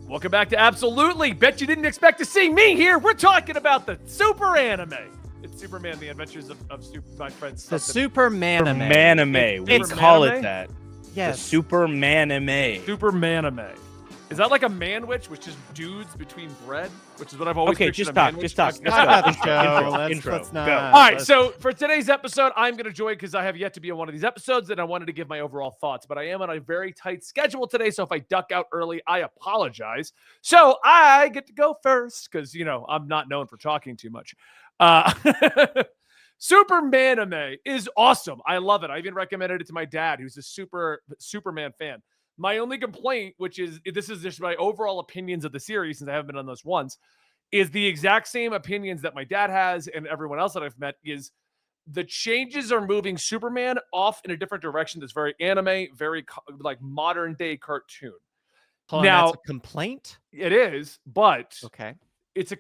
Welcome back to Absolutely. Bet you didn't expect to see me here. We're talking about the Superanime. It's Superman, the Adventures of my friends. The Supermanime. Supermanime. We call it that. Yes. The Supermanime. Supermanime. Is that like a manwich, which is dudes between bread? Which is what I've always Okay, pictured just a talk. manwich. Just talk. Okay. Let's Talk about go. the show. Intro. Let's not. Go. All right, so for today's episode, I'm going to join because I have yet to be on one of these episodes, and I wanted to give my overall thoughts. But I am on a very tight schedule today, so if I duck out early, I apologize. So I get to go first because, you know, I'm not known for talking too much. Supermanime is awesome. I love it. I even recommended it to my dad, who's a Superman fan. My only complaint, which is this is just my overall opinions of the series, since I haven't been on those once, is the exact same opinions that my dad has and everyone else that I've met is the changes are moving Superman off in a different direction that's very anime, very like modern day cartoon. Hold on, Now, that's a complaint? it is, but Okay. it's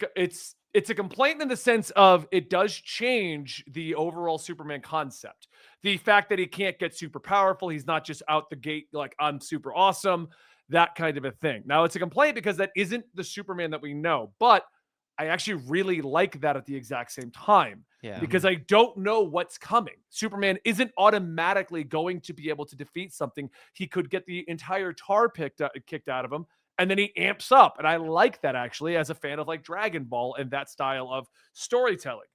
a complaint in the sense of it does change the overall Superman concept. The fact that he can't get super powerful, he's not just out the gate like I'm super awesome, that kind of a thing. Now it's a complaint because that isn't the Superman that we know, but I actually really like that at the exact same time Yeah. because I don't know what's coming. Superman isn't automatically going to be able to defeat something. He could get the entire tar kicked out of him, and then he amps up. And I like that actually as a fan of like Dragon Ball and that style of storytelling.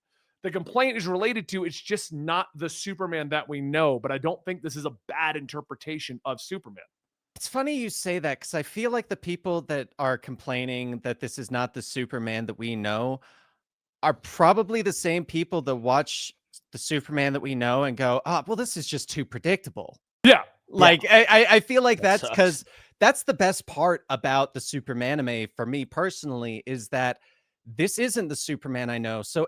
The complaint is related to it's just not the Superman that we know, but I don't think this is a bad interpretation of Superman. It's funny you say that because I feel like the people that are complaining that this is not the Superman that we know are probably the same people that watch the Superman that we know and go, oh, well, this is just too predictable. Yeah. Like, I feel like That that's because that's the best part about the Supermanime for me personally is that this isn't the Superman I know. So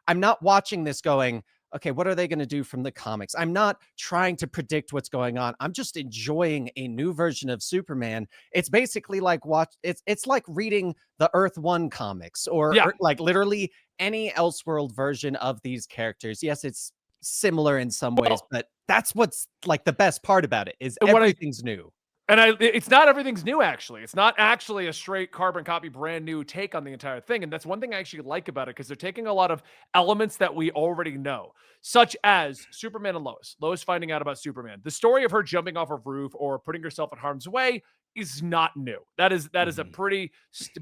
I'm not watching this going, okay, what are they going to do from the comics? I'm not trying to predict what's going on. I'm just enjoying a new version of Superman. It's basically like it's like reading the Earth 1 comics or like literally any Elseworld version of these characters. Yes, it's similar in some ways, but that's what's like the best part about it is everything's new. And it's not everything's new, actually. It's not actually a straight carbon copy, brand new take on the entire thing. And that's one thing I actually like about it because they're taking a lot of elements that we already know, such as Superman and Lois. Lois finding out about Superman. The story of her jumping off a roof or putting herself in harm's way is not new. That is a pretty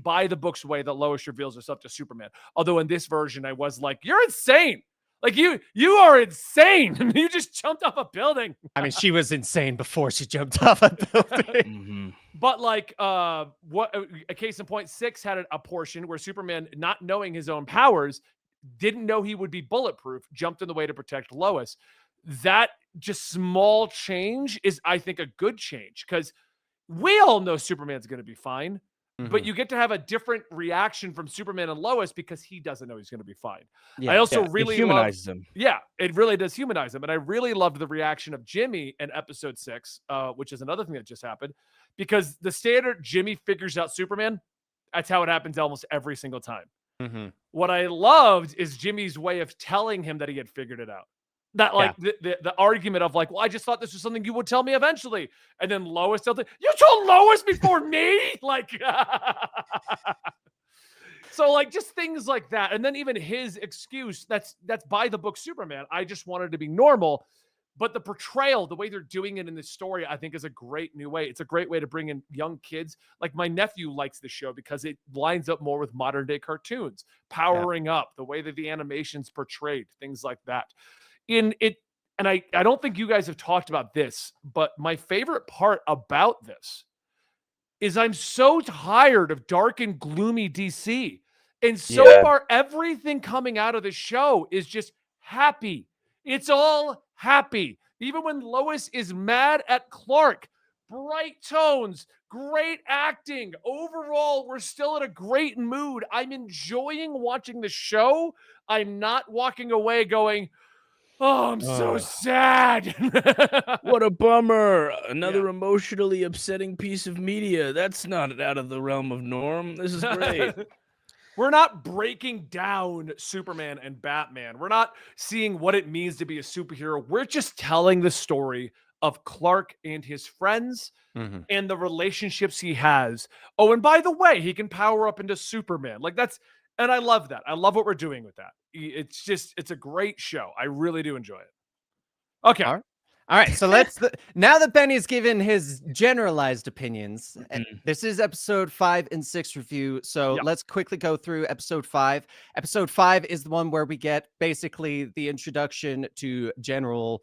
by the books way that Lois reveals herself to Superman. Although in this version, I was like, you're insane. Like you are insane. You just jumped off a building. I mean, she was insane before she jumped off a building. But like, what a case in point, 6 had a portion where Superman, not knowing his own powers, didn't know he would be bulletproof, jumped in the way to protect Lois. That just small change is, I think, a good change because we all know Superman's going to be fine. But you get to have a different reaction from Superman and Lois because he doesn't know he's going to be fine. Yeah, I also really humanizes him. Yeah, it really does humanize him. And I really loved the reaction of Jimmy in episode 6, which is another thing that just happened. Because the standard Jimmy figures out Superman, that's how it happens almost every single time. What I loved is Jimmy's way of telling him that he had figured it out. That like the argument of like, well, I just thought this was something you would tell me eventually. And then Lois tells him, you told Lois before me? Like, so like just things like that. And then even his excuse, that's by the book Superman. I just wanted to be normal. But the portrayal, the way they're doing it in this story, I think is a great new way. It's a great way to bring in young kids. Like my nephew likes the show because it lines up more with modern day cartoons, powering up, the way that the animation's portrayed, things like that. In it, and I don't think you guys have talked about this, but my favorite part about this is I'm so tired of dark and gloomy DC. And so far, everything coming out of the show is just happy. It's all happy. Even when Lois is mad at Clark, bright tones, great acting. Overall, we're still in a great mood. I'm enjoying watching the show. I'm not walking away going, oh, I'm so sad. What a bummer. Another emotionally upsetting piece of media. That's not out of the realm of norm. This is great. We're not breaking down Superman and Batman. We're not seeing what it means to be a superhero. We're just telling the story of Clark and his friends Mhm. and the relationships he has. Oh, and by the way, he can power up into Superman. Like and I love that. I love what we're doing with that. It's a great show. I really do enjoy it. Okay. All right, so now that Benny's given his generalized opinions, Mhm. this is episode 5 and 6 review. So Yeah. let's quickly go through episode 5. Episode 5 is the one where we get basically the introduction to General.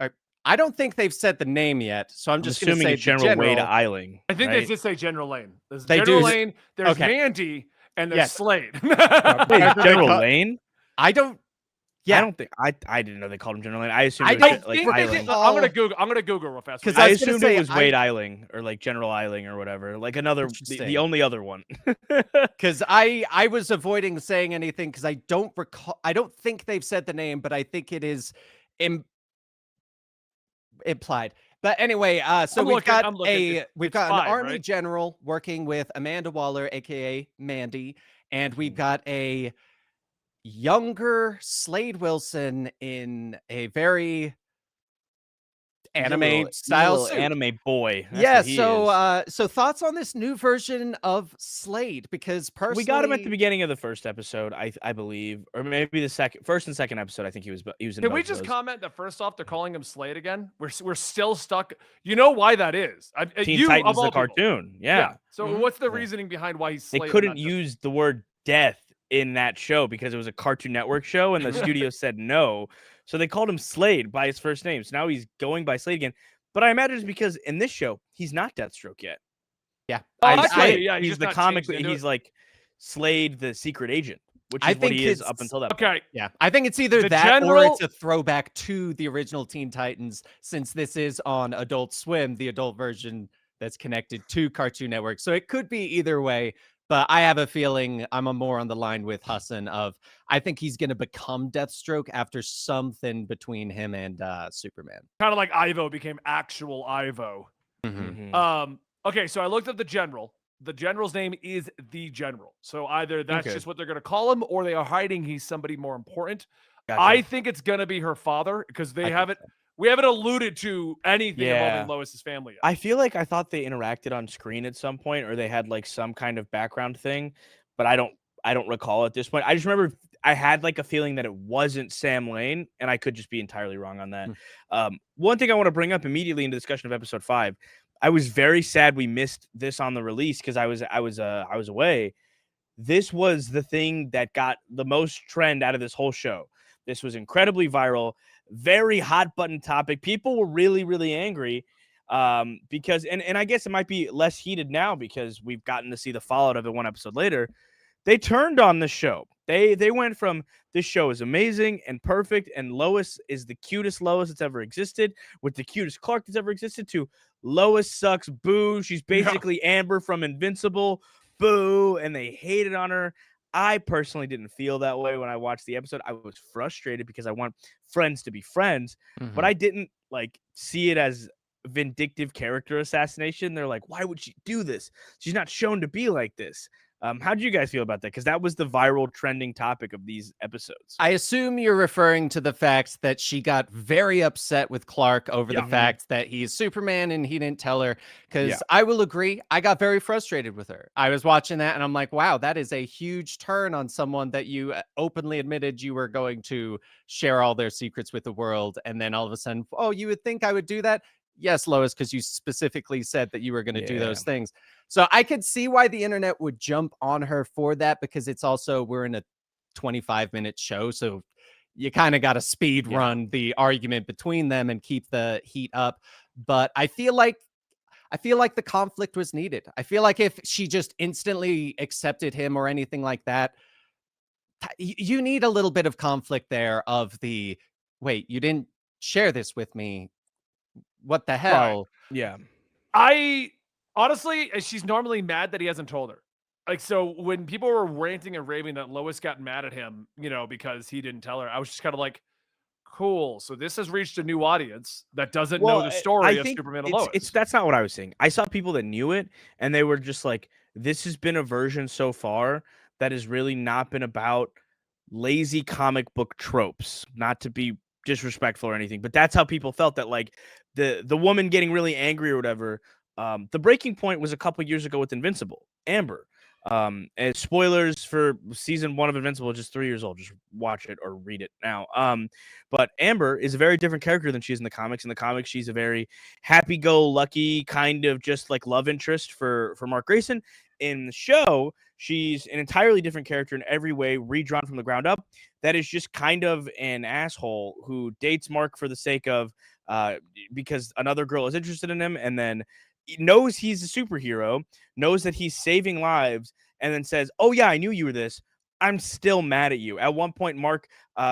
Or, I don't think they've said the name yet, so I'm I'm just going to assuming say it's the General Wade general. Eiling, I think they right? just say General Lane. There's They General do. Lane, there's Okay. Mandy, and there's Yes. Slade. Wait, Or do they General call- Lane? I don't. I Yeah, don't think I didn't know they called him General Lane. I assumed I it was don't like think they Eiling. did. I'm gonna Google real fast. 'Cause I I was gonna assumed say, it was Wade Eiling or like General Eiling or whatever. Like the Interesting. only other one. because I was avoiding saying anything because I don't recall. I don't think they've said the name, but I think it is implied. But anyway, so I'm we've looking, got I'm looking. It's an 5, army right? general working with Amanda Waller, aka Mandy, and we've Mhm. got a younger Slade Wilson in a very anime He's a style little suit. anime boy. That's Yeah, what he is. so thoughts on this new version of Slade? Because personally, We got him at the beginning of the first episode, I believe, or maybe the first and second episode. I think he was in Can we both of just those. comment that first off, they're calling him Slade again? We're still stuck. You know why that is? Teen You Titans of the all people. cartoon. Yeah. So Mhm. what's the Yeah. reasoning behind why he's They Slade? couldn't use the word death in that show because it was a Cartoon Network show and the studio said no. So they called him Slade by his first name. So now he's going by Slade again. But I imagine it's because in this show, he's not Deathstroke yet. yeah, Oh, He's that could Slade. be, yeah, he's He's just the not comic, changed into he's it. like Slade, the secret agent, which I is what think he is up it's- until that point. Okay. yeah. I think it's either The that or general- it's a throwback to the original Teen Titans, since this is on Adult Swim, the adult version that's connected to Cartoon Network. So it could be either way. But I have a feeling I'm more on the line with Hassan of I think he's going to become Deathstroke after something between him and Superman. Kind of like Ivo became actual Ivo. Mhm. Okay, so I looked up the general. The general's name is the general. So either that's Okay. just what they're gonna call him, or they are hiding he's somebody more important. Gotcha. I think it's gonna be her father because I think haven't so. we haven't alluded to anything Yeah. involving Lois's family yet. I feel like I thought they interacted on screen at some point or they had like some kind of background thing, but I don't recall at this point. I just remember I had like a feeling that it wasn't Sam Lane, and I could just be entirely wrong on that. One thing I want to bring up immediately in the discussion of episode 5, I was very sad we missed this on the release because I was away. This was the thing that got the most trend out of this whole show. This was incredibly viral, very hot button topic. People were really, really angry because, and I guess it might be less heated now because we've gotten to see the fallout of it one episode later. They turned on the show. They went from this show is amazing and perfect, and Lois is the cutest Lois that's ever existed with the cutest Clark that's ever existed to Lois sucks, boo. She's basically Amber from Invincible, boo, and they hated on her. I personally didn't feel that way when I watched the episode. I was frustrated because I want friends to be friends, but I didn't like see it as vindictive character assassination. They're like, why would she do this? She's not shown to be like this. How do you guys feel about that? Because that was the viral trending topic of these episodes. I assume you're referring to the fact that she got very upset with Clark over the fact that he's Superman and he didn't tell her. Because I will agree, I got very frustrated with her. I was watching that and I'm like, wow, that is a huge turn on someone that you openly admitted you were going to share all their secrets with the world. And then all of a sudden, oh, you would think I would do that? Yes, Lois, because you specifically said that you were going to do those things. So I could see why the internet would jump on her for that, because it's also, we're in a 25-minute show. So you kind of got to speed run the argument between them and keep the heat up. But I feel like the conflict was needed. I feel like if she just instantly accepted him or anything like that, you need a little bit of conflict there of the, wait, you didn't share this with me. What the hell? Right. Yeah. I honestly, she's normally mad that he hasn't told her. Like, so when people were ranting and raving that Lois got mad at him, because he didn't tell her, I was just kind of like, cool. So this has reached a new audience that doesn't know the story of Superman and Lois. That's not what I was saying. I saw people that knew it and they were just like, this has been a version so far that has really not been about lazy comic book tropes. Not to be disrespectful or anything, but that's how people felt, that like the woman getting really angry or whatever. The breaking point was a couple years ago with Invincible, Amber. And spoilers for season 1 of Invincible, just 3 years old. Just watch it or read it now. But Amber is a very different character than she is in the comics. In the comics, she's a very happy-go-lucky kind of just like love interest for Mark Grayson. In the show, she's an entirely different character in every way, redrawn from the ground up. That is just kind of an asshole who dates Mark for the sake of because another girl is interested in him, and then knows he's a superhero, knows that he's saving lives, and then says, "Oh yeah, I knew you were this. I'm still mad at you." At one point, Mark,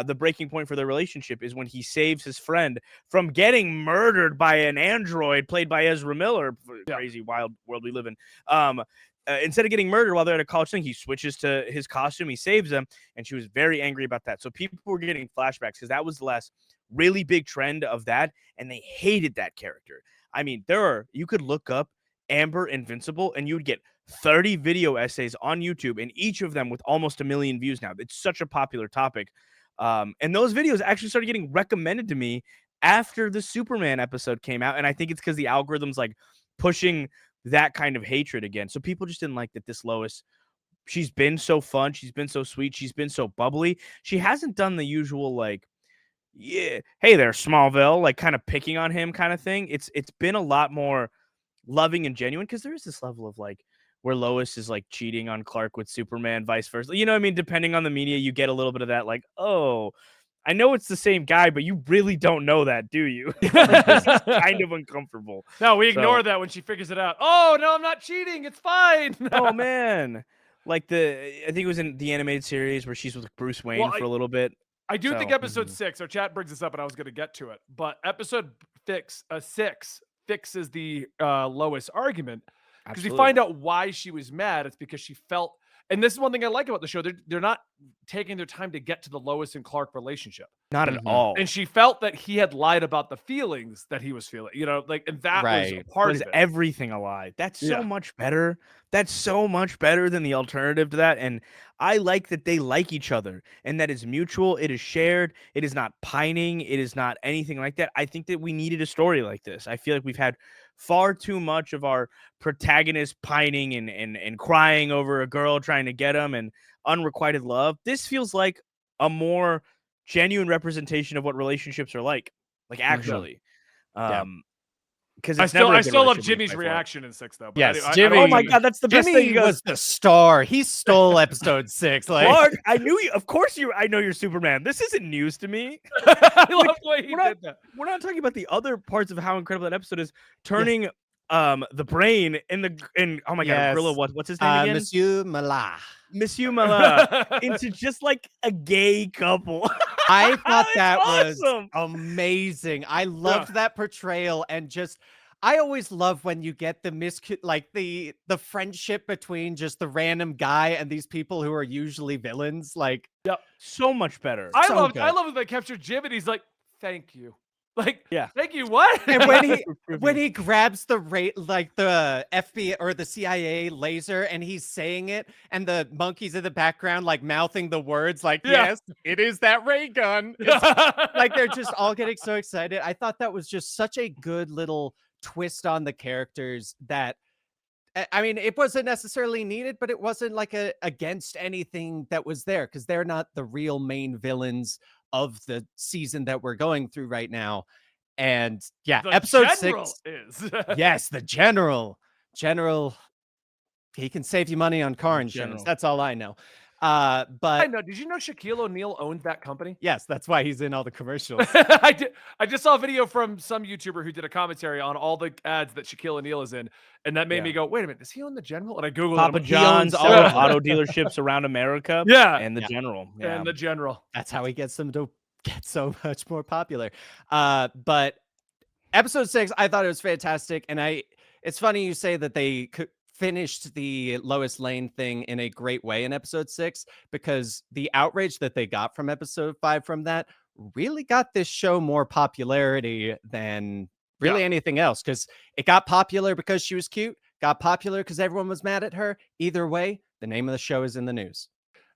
the breaking point for their relationship is when he saves his friend from getting murdered by an android played by Ezra Miller. Crazy, wild world we live in. Instead of getting murdered while they're at a college thing, he switches to his costume. He saves them, and she was very angry about that. So people were getting flashbacks because that was the last really big trend of that, and they hated that character. I mean, you could look up Amber Invincible, and you would get 30 video essays on YouTube, and each of them with almost 1 million views now. It's such a popular topic. And those videos actually started getting recommended to me after the Superman episode came out, and I think it's because the algorithm's like pushing that kind of hatred again. So people just didn't like that this Lois, she's been so fun, she's been so sweet, she's been so bubbly. She hasn't done the usual like, yeah, hey there, Smallville, like kind of picking on him kind of thing. It's been a lot more loving and genuine, because there is this level of like where Lois is like cheating on Clark with Superman, vice versa. You know what I mean? Depending on the media, you get a little bit of that, like, oh, I know it's the same guy, but you really don't know that, do you? Like, this is kind of uncomfortable. No, we ignore that when she figures it out. Oh, no, I'm not cheating. It's fine. Oh, man. Like I think it was in the animated series where she's with Bruce Wayne for a little bit. I do think episode 6, our chat brings this up and I was going to get to it, but episode 6 fixes the Lois argument, because we find out why she was mad. It's because she felt, and this is one thing I like about the show, they're not taking their time to get to the Lois and Clark relationship. Not at all. And she felt that he had lied about the feelings that he was feeling, like, and that was a part of it. Everything a lie. That's so much better. That's so much better than the alternative to that. And I like that they like each other, and that is mutual. It is shared. It is not pining. It is not anything like that. I think that we needed a story like this. I feel like we've had far too much of our protagonist pining and crying over a girl trying to get him and unrequited love. This feels like a more genuine representation of what relationships are like actually. Because I still love Jimmy's reaction in 6 though. But yes, Jimmy. Oh my god, that's the best thing. He was the star. He stole episode 6. Like, Mark, I knew you. Of course I know you're Superman. This isn't news to me. I love the way he did that. We're not talking about the other parts of how incredible that episode is. Turning the brain in oh my god, Gorilla, what's his name again? Monsieur Mala into just like a gay couple. I thought that was amazing. I loved that portrayal, and just I always love when you get the the friendship between just the random guy and these people who are usually villains. Like, so much better. I love when they captured Jim and he's like, "Thank you." Like, thank you, what? And when he grabs the the FBI or the CIA laser and he's saying it, and the monkeys in the background like mouthing the words like, yes, it is that ray gun. Like, they're just all getting so excited. I thought that was just such a good little twist on the characters that, I mean, it wasn't necessarily needed, but it wasn't like against anything that was there, because they're not the real main villains of the season that we're going through right now. And episode 6 is yes, the general, he can save you money on car insurance. That's all I know. But I know. Did you know Shaquille O'Neal owned that company? Yes, that's why he's in all the commercials. I did. I just saw a video from some YouTuber who did a commentary on all the ads that Shaquille O'Neal is in, and that made me go, "Wait a minute, does he own the General?" And I googled Papa John's, all the auto dealerships around America. And the General. And the General. That's how he gets them to get so much more popular. But episode 6, I thought it was fantastic, and it's funny you say that they finished the Lois Lane thing in a great way in episode 6, because the outrage that they got from episode 5 from that really got this show more popularity than really anything else, because it got popular because she was cute, got popular because everyone was mad at her. Either way, the name of the show is in the news.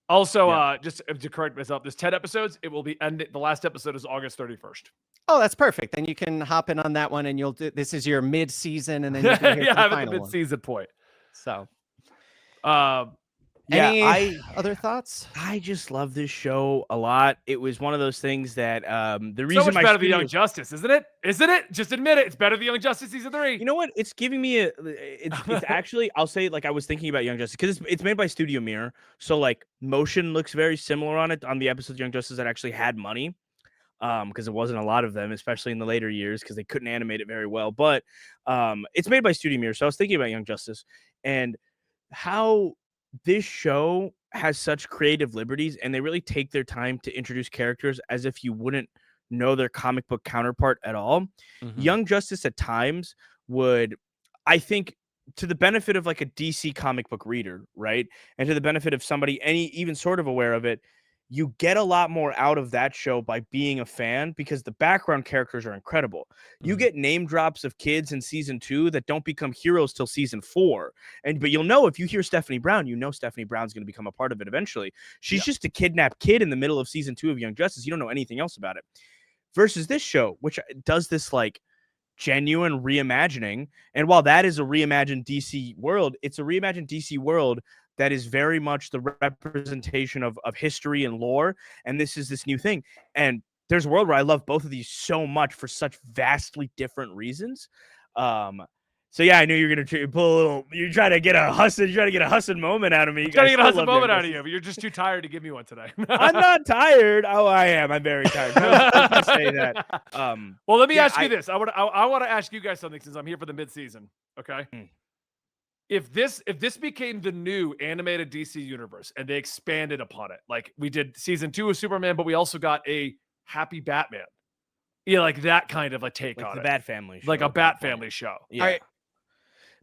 Also, Yeah. just to correct myself, there's 10 episodes. It will be ended. The last episode is August 31st. Oh, that's perfect. Then you can hop in on that one, and you'll do. This is your mid-season, and then you can hear Yeah, for the I'm at the final one. mid-season point. So, Yeah, any other thoughts? I just love this show a lot. It was one of those things that the So reason much my better than Young studios- Justice, isn't it? Isn't it? Just admit it. It's better than Young Justice season 3. You know what? It's giving me it's actually, I'll say, like, I was thinking about Young Justice because it's made by Studio Mirror, so like motion looks very similar on it on the episodes of Young Justice that actually had money, because it wasn't a lot of them, especially in the later years because they couldn't animate it very well. But it's made by Studio Mirror, so I was thinking about Young Justice and how this show has such creative liberties, and they really take their time to introduce characters as if you wouldn't know their comic book counterpart at all. Mhm. Young Justice at times would, I think, to the benefit of like a DC comic book reader, right? And to the benefit of somebody even sort of aware of it, you get a lot more out of that show by being a fan because the background characters are incredible. You Mhm. get name drops of kids in season 2 that don't become heroes till season 4. But you'll know if you hear Stephanie Brown, you know Stephanie Brown's going to become a part of it eventually. She's just a kidnapped kid in the middle of season 2 of Young Justice. You don't know anything else about it. Versus this show, which does this like genuine reimagining. And while that is a reimagined DC world, it's a reimagined DC world that is very much the representation of history and lore. And this is this new thing. And there's a world where I love both of these so much for such vastly different reasons. So yeah, I knew you were gonna pull a little. You're trying to get a Hussin moment out of me. I'm trying to get a I still Hudson love moment Young out of you, Justice. but you're just too tired to give me one today. I'm not tired. Oh, I am. I'm very tired. I was supposed to say that. Well, let me yeah, ask you this. I want to ask you guys something since I'm here for the mid-season. Okay. Mm. If this became the new animated DC universe and they expanded upon it, like we did season 2 of Superman, but we also got a Happy Batman. Yeah, like that kind of a take like on the it. Bat Family show. Like a at that Bat point. Family show. Yeah. Alright.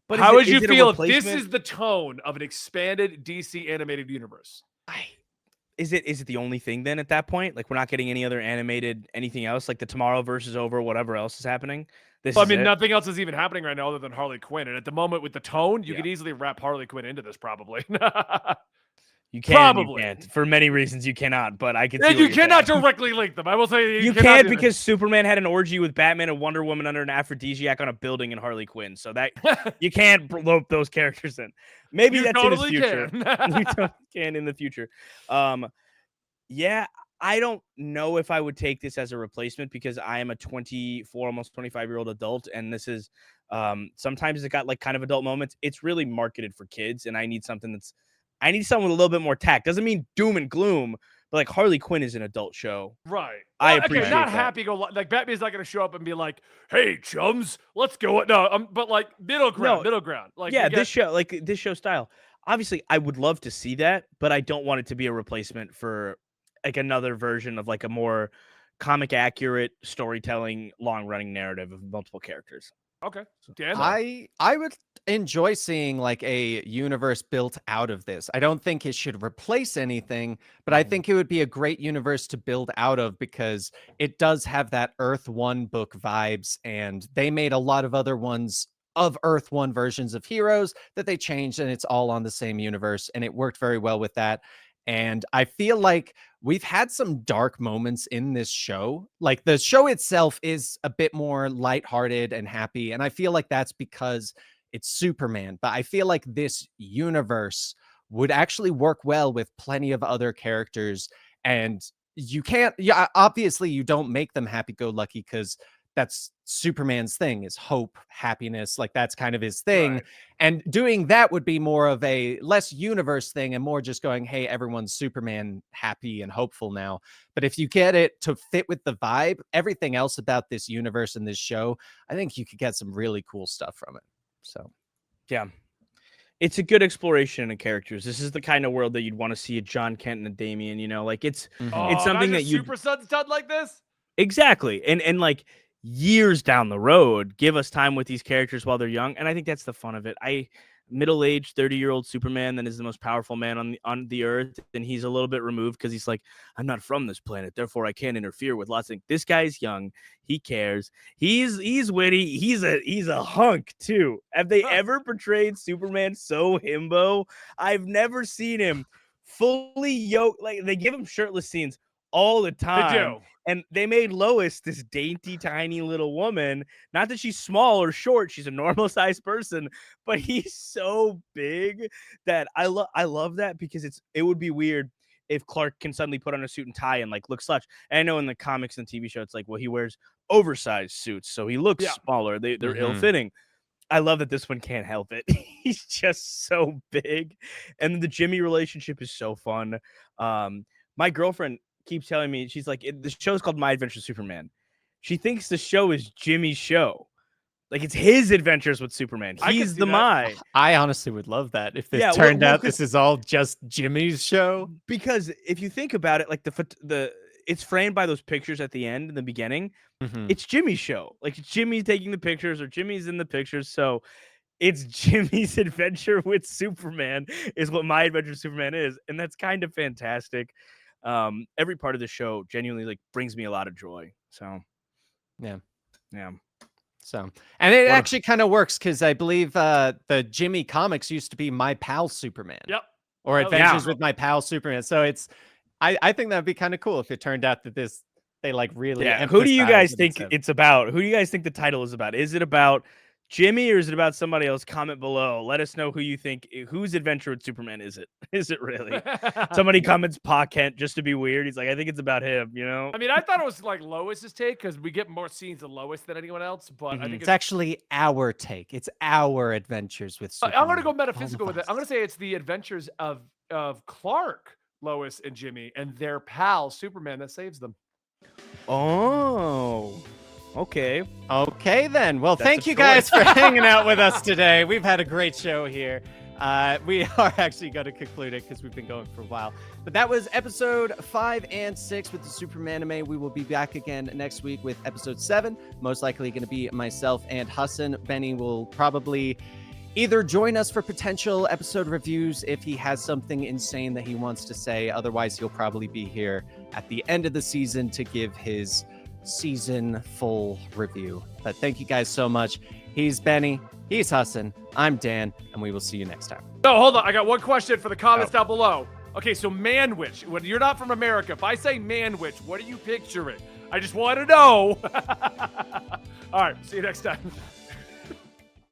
But How would you is it a feel if this replacement? is the tone of an expanded DC animated universe? Is it the only thing then at that point? Like we're not getting any other animated anything else? Like the Tomorrow versus over, whatever else is happening. This I is mean, it? nothing else is even happening right now other than Harley Quinn. And at the moment with the tone, you Yeah. could easily wrap Harley Quinn into this probably. You can, Probably. you can't. For many reasons, you cannot. But I can. See And you what you're cannot saying. directly link them. I will say You cannot can't do because Superman had an orgy with Batman and Wonder Woman under an aphrodisiac on a building in Harley Quinn. So that this. you can't rope those characters in. Maybe You that's totally in his future. can. You totally can in the future. Yeah, I don't know if I would take this as a replacement because I am a 24, almost 25-year-old adult, and this is sometimes it got like kind of adult moments. It's really marketed for kids, and I need something with a little bit more tact. Doesn't mean doom and gloom, but like Harley Quinn is an adult show. Right. I Well, appreciate okay, not that. happy go like Batman's not going to show up and be like, "Hey, chums, let's go." No, but like middle ground. Like Yeah, we get- this show style. Obviously, I would love to see that, but I don't want it to be a replacement for like another version of like a more comic accurate storytelling, long running narrative of multiple characters. Okay. Dan, I would enjoy seeing like a universe built out of this. I don't think it should replace anything, but I think it would be a great universe to build out of because it does have that Earth 1 book vibes, and they made a lot of other ones of Earth 1 versions of heroes that they changed, and it's all on the same universe, and it worked very well with that. And I feel like we've had some dark moments in this show. Like the show itself is a bit more lighthearted and happy. And I feel like that's because it's Superman. But I feel like this universe would actually work well with plenty of other characters. And you can't, yeah, obviously you don't make them happy go lucky because that's Superman's thing is hope, happiness. Like that's kind of his thing. Right. And doing that would be more of a less universe thing and more just going, hey, everyone's Superman happy and hopeful now. But if you get it to fit with the vibe, everything else about this universe and this show, I think you could get some really cool stuff from it. So, yeah. It's a good exploration of characters. This is the kind of world that you'd want to see a John Kent and a Damian, you know, like it's Oh, something imagine that you Super Sun's done like this. exactly. And like years down the road, give us time with these characters while they're young. And I think that's the fun of it. Middle-aged 30-year-old Superman that is the most powerful man on the earth, and he's a little bit removed because he's like, I'm not from this planet, therefore I can't interfere with lots of things. This guy's young, he cares, he's witty, he's a hunk too. Have they ever portrayed Superman so himbo? I've never seen him fully yoked. Like they give him shirtless scenes all the They time. do. And they made Lois this dainty, tiny little woman. Not that she's small or short; she's a normal sized person. But he's so big that I love that because it would be weird if Clark can suddenly put on a suit and tie and like look slouched. And I know in the comics and TV show, it's like, well, he wears oversized suits, so he looks Yeah. smaller. They're Mhm. ill fitting. I love that this one can't help it. He's just so big, and the Jimmy relationship is so fun. My girlfriend keeps telling me, she's like, the show's called My Adventures with Superman. She thinks the show is Jimmy's show. Like it's his adventures with Superman. I could He's see the that. my. I honestly would love that if this Yeah, turned well, out this is all just Jimmy's show. Because if you think about it, like it's framed by those pictures at the end in the beginning. Mhm. It's Jimmy's show. Like it's Jimmy taking the pictures or Jimmy's in the pictures. So it's Jimmy's adventure with Superman is what My Adventure with Superman is. And that's kind of fantastic. Every part of the show genuinely like brings me a lot of joy. So Yeah. yeah. So, and it What a- actually kind of works because I believe the Jimmy comics used to be My Pal Superman. Yep. Or Oh, Adventures yeah. with My Pal Superman. So I think that'd be kind of cool if it turned out that they like really. Yeah. Who do you guys emphasize think what it's about? Who do you guys think the title is about? Is it about Jimmy or is it about somebody else? Comment below. Let us know who you think, whose adventure with Superman is it? Is it really? Somebody comments Pa Kent just to be weird. He's like, I think it's about him, you know? I mean, I thought it was like Lois's take because we get more scenes of Lois than anyone else, but I Mhm. think It's actually our take. It's our adventures with Superman. I'm gonna go All metaphysical of with it. I'm us. gonna say it's the adventures of Clark, Lois, and Jimmy, and their pal Superman that saves them. Oh, okay. Okay, then. Well, That's thank a you guys choice. for hanging out with us today. We've had a great show here. We are actually going to conclude it because we've been going for a while. But that was episode 5 and 6 with the Supermanime. We will be back again next week with episode 7. Most likely going to be myself and Hassan. Benny will probably either join us for potential episode reviews if he has something insane that he wants to say. Otherwise, he'll probably be here at the end of the season to give his season full review. But thank you guys so much. He's Benny, he's Hassan, I'm Dan, and we will see you next time. No, hold on. I got one question for the comments down below. Okay, so man-witch. When you're not from America, if I say man-witch, what are you picturing? I just want to know. All right, see you next time.